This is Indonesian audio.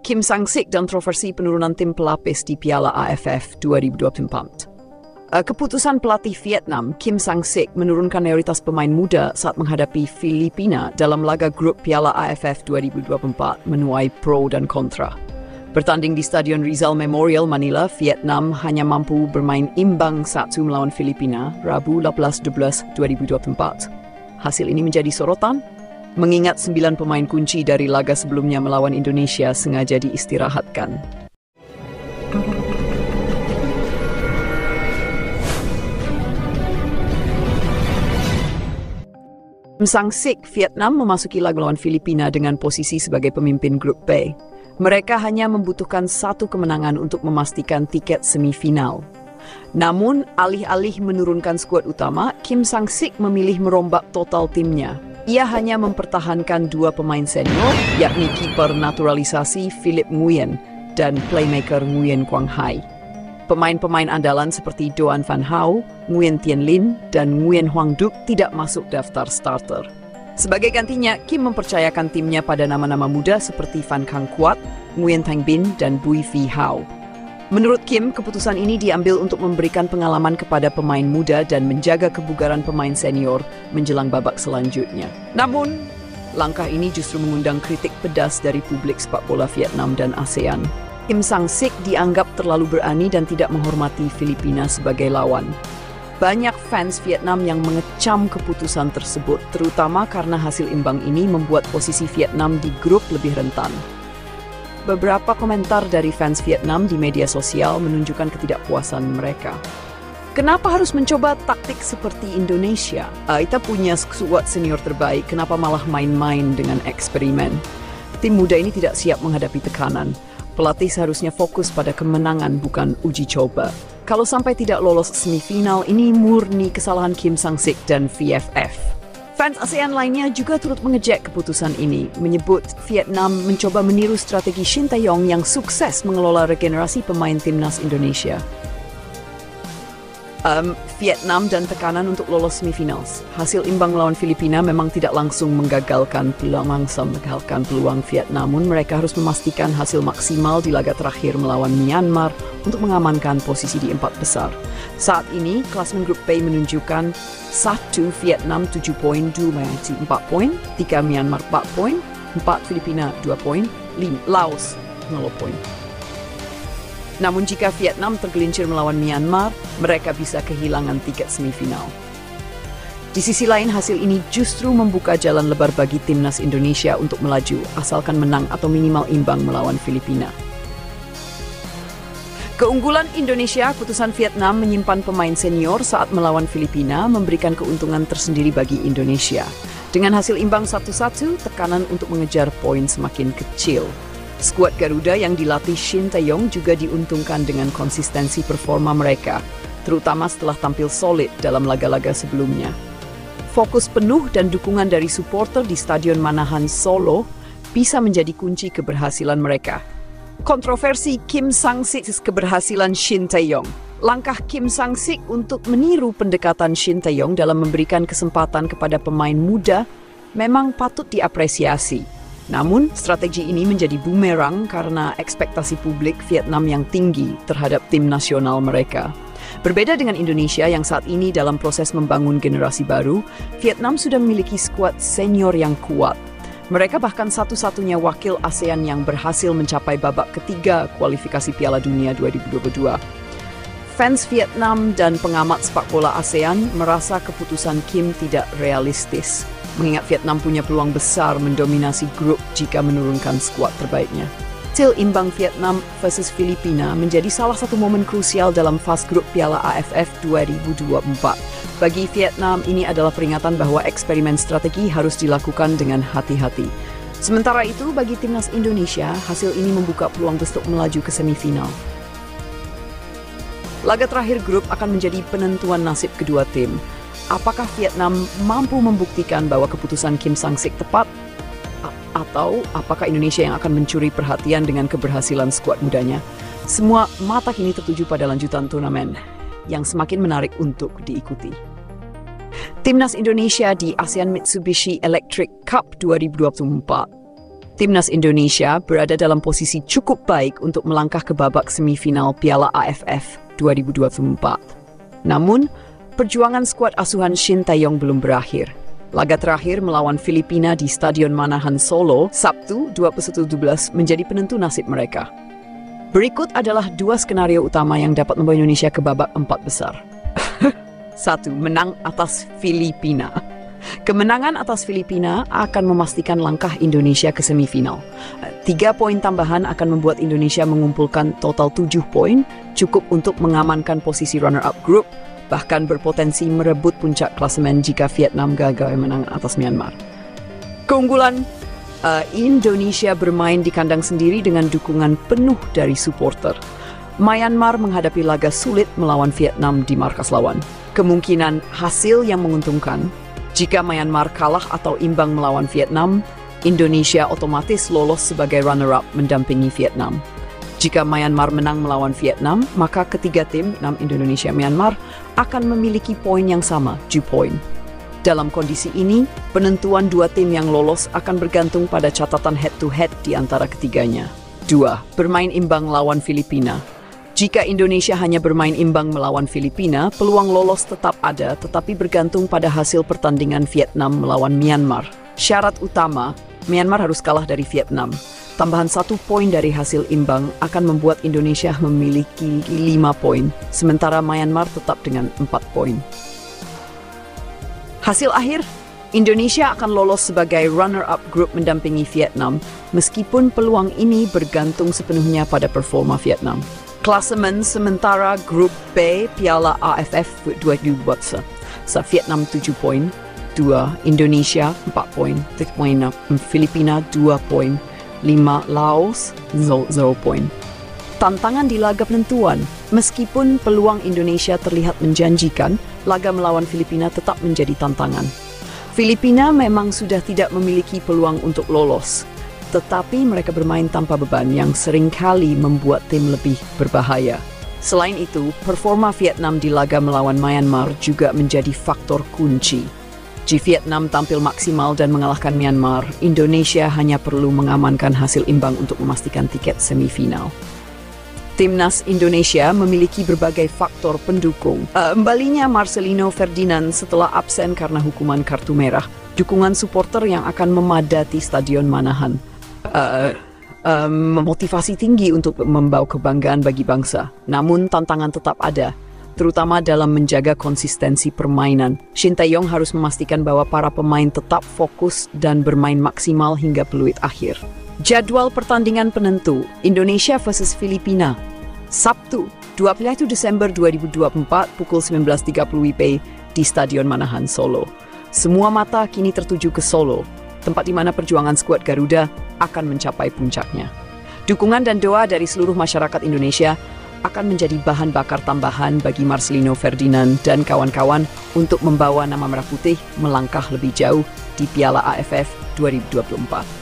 Kim Sang-sik dan kontroversi penurunan tim pelapis di Piala AFF 2024. Keputusan pelatih Vietnam, Kim Sang-sik, menurunkan mayoritas pemain muda saat menghadapi Filipina dalam laga grup Piala AFF 2024 menuai pro dan kontra. Bertanding di Stadion Rizal Memorial, Manila, Vietnam hanya mampu bermain imbang 1 melawan Filipina Rabu 18/12/2024. Hasil ini menjadi sorotan, mengingat 9 pemain kunci dari laga sebelumnya melawan Indonesia sengaja diistirahatkan. Kim Sang-sik, Vietnam memasuki laga melawan Filipina dengan posisi sebagai pemimpin grup B. Mereka hanya membutuhkan 1 kemenangan untuk memastikan tiket semifinal. Namun, alih-alih menurunkan skuad utama, Kim Sang-sik memilih merombak total timnya. Ia hanya mempertahankan 2 pemain senior, yakni kiper naturalisasi Philip Nguyen dan playmaker Nguyen Quang Hai. Pemain-pemain andalan seperti Doan Van Hau, Nguyen Tien Linh, dan Nguyen Hoang Duc tidak masuk daftar starter. Sebagai gantinya, Kim mempercayakan timnya pada nama-nama muda seperti Van Kang Kuat, Nguyen Thanh Binh, dan Bui Phi Hao. Menurut Kim, keputusan ini diambil untuk memberikan pengalaman kepada pemain muda dan menjaga kebugaran pemain senior menjelang babak selanjutnya. Namun, langkah ini justru mengundang kritik pedas dari publik sepak bola Vietnam dan ASEAN. Kim Sang-sik dianggap terlalu berani dan tidak menghormati Filipina sebagai lawan. Banyak fans Vietnam yang mengecam keputusan tersebut, terutama karena hasil imbang ini membuat posisi Vietnam di grup lebih rentan. Beberapa komentar dari fans Vietnam di media sosial menunjukkan ketidakpuasan mereka. Kenapa harus mencoba taktik seperti Indonesia? Kita punya skuad senior terbaik, kenapa malah main-main dengan eksperimen? Tim muda ini tidak siap menghadapi tekanan. Pelatih seharusnya fokus pada kemenangan, bukan uji coba. Kalau sampai tidak lolos semifinal, ini murni kesalahan Kim Sang-sik dan VFF. Fans ASEAN lainnya juga turut mengejek keputusan ini, menyebut Vietnam mencoba meniru strategi Shin Tae-yong yang sukses mengelola regenerasi pemain timnas Indonesia. Vietnam dan tekanan untuk lolos semifinal. Hasil imbang melawan Filipina memang tidak langsung menggagalkan peluang Vietnam, namun mereka harus memastikan hasil maksimal di laga terakhir melawan Myanmar untuk mengamankan posisi di 4 besar. Saat ini, klasemen grup B menunjukkan 1 Vietnam 7 poin, 2 Malaysia 4 poin, 3 Myanmar 4 poin, 4 Filipina 2 poin, 5 Laos 0 poin. Namun jika Vietnam tergelincir melawan Myanmar, mereka bisa kehilangan tiket semifinal. Di sisi lain, hasil ini justru membuka jalan lebar bagi timnas Indonesia untuk melaju, asalkan menang atau minimal imbang melawan Filipina. Keunggulan Indonesia, keputusan Vietnam menyimpan pemain senior saat melawan Filipina memberikan keuntungan tersendiri bagi Indonesia. Dengan hasil imbang 1-1, tekanan untuk mengejar poin semakin kecil. Skuad Garuda yang dilatih Shin Tae-yong juga diuntungkan dengan konsistensi performa mereka, terutama setelah tampil solid dalam laga-laga sebelumnya. Fokus penuh dan dukungan dari supporter di Stadion Manahan Solo bisa menjadi kunci keberhasilan mereka. Kontroversi Kim Sang-sik keberhasilan Shin Tae-yong. Langkah Kim Sang-sik untuk meniru pendekatan Shin Tae-yong dalam memberikan kesempatan kepada pemain muda memang patut diapresiasi. Namun, strategi ini menjadi bumerang karena ekspektasi publik Vietnam yang tinggi terhadap tim nasional mereka. Berbeda dengan Indonesia yang saat ini dalam proses membangun generasi baru, Vietnam sudah memiliki skuad senior yang kuat. Mereka bahkan satu-satunya wakil ASEAN yang berhasil mencapai babak ketiga kualifikasi Piala Dunia 2022. Fans Vietnam dan pengamat sepak bola ASEAN merasa keputusan Kim tidak realistis, mengingat Vietnam punya peluang besar mendominasi grup jika menurunkan skuad terbaiknya. Hasil imbang Vietnam versus Filipina menjadi salah satu momen krusial dalam fase grup Piala AFF 2024. Bagi Vietnam, ini adalah peringatan bahwa eksperimen strategi harus dilakukan dengan hati-hati. Sementara itu, bagi timnas Indonesia, hasil ini membuka peluang untuk melaju ke semifinal. Laga terakhir grup akan menjadi penentuan nasib kedua tim. Apakah Vietnam mampu membuktikan bahwa keputusan Kim Sang-sik tepat? Atau apakah Indonesia yang akan mencuri perhatian dengan keberhasilan skuad mudanya? Semua mata kini tertuju pada lanjutan turnamen yang semakin menarik untuk diikuti. Timnas Indonesia di ASEAN Mitsubishi Electric Cup 2024. Timnas Indonesia berada dalam posisi cukup baik untuk melangkah ke babak semifinal Piala AFF 2024. Namun, perjuangan skuad asuhan Shin Tae-yong belum berakhir. Laga terakhir melawan Filipina di Stadion Manahan Solo, Sabtu 21.12 menjadi penentu nasib mereka. Berikut adalah dua skenario utama yang dapat membawa Indonesia ke babak 4 besar. 1. Menang atas Filipina. Kemenangan atas Filipina akan memastikan langkah Indonesia ke semifinal. 3 poin tambahan akan membuat Indonesia mengumpulkan total 7 poin, cukup untuk mengamankan posisi runner-up grup, bahkan berpotensi merebut puncak klasemen jika Vietnam gagal menang atas Myanmar. Keunggulan Indonesia bermain di kandang sendiri dengan dukungan penuh dari supporter. Myanmar menghadapi laga sulit melawan Vietnam di markas lawan. Kemungkinan hasil yang menguntungkan, jika Myanmar kalah atau imbang melawan Vietnam, Indonesia otomatis lolos sebagai runner-up mendampingi Vietnam. Jika Myanmar menang melawan Vietnam, maka ketiga tim, 6 Indonesia Myanmar, akan memiliki poin yang sama, 7 poin. Dalam kondisi ini, penentuan dua tim yang lolos akan bergantung pada catatan head-to-head di antara ketiganya. 2. Bermain imbang lawan Filipina. Jika Indonesia hanya bermain imbang melawan Filipina, peluang lolos tetap ada, tetapi bergantung pada hasil pertandingan Vietnam melawan Myanmar. Syarat utama, Myanmar harus kalah dari Vietnam. Tambahan 1 poin dari hasil imbang akan membuat Indonesia memiliki 5 poin, sementara Myanmar tetap dengan 4 poin. Hasil akhir, Indonesia akan lolos sebagai runner-up grup mendampingi Vietnam, meskipun peluang ini bergantung sepenuhnya pada performa Vietnam. Klasemen sementara grup B Piala AFF 2024. Vietnam 7 poin, 2 Indonesia 4 poin, 3 poin Filipina 2 poin, 5 Laos 0 poin. Tantangan di laga penentuan. Meskipun peluang Indonesia terlihat menjanjikan, laga melawan Filipina tetap menjadi tantangan. Filipina memang sudah tidak memiliki peluang untuk lolos, tetapi mereka bermain tanpa beban yang seringkali membuat tim lebih berbahaya. Selain itu, performa Vietnam di laga melawan Myanmar juga menjadi faktor kunci. Jika Vietnam tampil maksimal dan mengalahkan Myanmar, Indonesia hanya perlu mengamankan hasil imbang untuk memastikan tiket semifinal. Timnas Indonesia memiliki berbagai faktor pendukung. Kembalinya Marcelino Ferdinand setelah absen karena hukuman kartu merah. Dukungan supporter yang akan memadati Stadion Manahan. Memotivasi tinggi untuk membawa kebanggaan bagi bangsa. Namun tantangan tetap ada, terutama dalam menjaga konsistensi permainan. Shin Tae-yong harus memastikan bahwa para pemain tetap fokus dan bermain maksimal hingga peluit akhir. Jadwal pertandingan penentu Indonesia versus Filipina. Sabtu, 21 Desember 2024 pukul 19.30 WIB di Stadion Manahan Solo. Semua mata kini tertuju ke Solo, tempat di mana perjuangan skuad Garuda akan mencapai puncaknya. Dukungan dan doa dari seluruh masyarakat Indonesia akan menjadi bahan bakar tambahan bagi Marcelino Ferdinand dan kawan-kawan untuk membawa nama Merah Putih melangkah lebih jauh di Piala AFF 2024.